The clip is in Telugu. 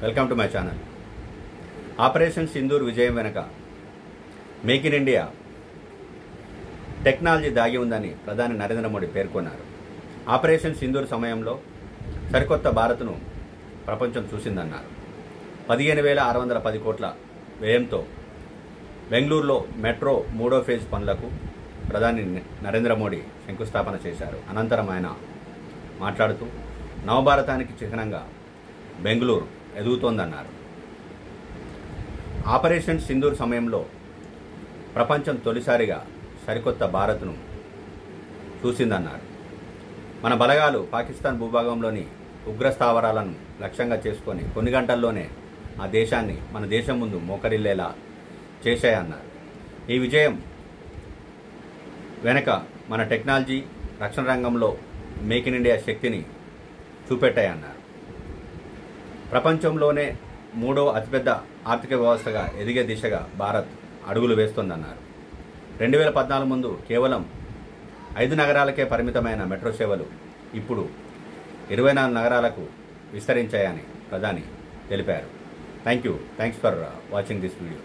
Welcome to my channel. Operation Sindoor విజయం వెనుక మేక్ ఇన్ ఇండియా టెక్నాలజీ దాగి ఉందని ప్రధాని నరేంద్ర మోడీ పేర్కొన్నారు. ఆపరేషన్ సింధూర్ సమయంలో సరికొత్త భారత్ను ప్రపంచం చూసిందన్నారు. 15,610 కోట్ల వ్యయంతో బెంగళూరులో మెట్రో 3వ ఫేజ్ పనులకు ప్రధాని నరేంద్ర మోడీ శంకుస్థాపన చేశారు. అనంతరం ఆయన మాట్లాడుతూ నవభారతానికి చిహ్నంగా బెంగళూరు ఎదుగుతోందన్నారు. ఆపరేషన్ సింధూర్ సమయంలో ప్రపంచం తొలిసారిగా సరికొత్త భారత్ను చూసిందన్నారు. మన బలగాలు పాకిస్తాన్ భూభాగంలోని ఉగ్రస్థావరాలను లక్ష్యంగా చేసుకొని కొన్ని గంటల్లోనే ఆ దేశాన్ని మన దేశం ముందు మోకరిల్లేలా చేశాయన్నారు. ఈ విజయం వెనక మన టెక్నాలజీ, రక్షణ రంగంలో మేక్ ఇన్ ఇండియా శక్తిని చూపెట్టాయన్నారు. ప్రపంచంలోనే 3వ అతిపెద్ద ఆర్థిక వ్యవస్థగా ఎదిగే దిశగా భారత్ అడుగులు వేస్తోందన్నారు. 2014 ముందు కేవలం 5 నగరాలకే పరిమితమైన మెట్రో సేవలు ఇప్పుడు 24 నగరాలకు విస్తరించాయని ప్రధాని తెలిపారు. Thanks for watching this video.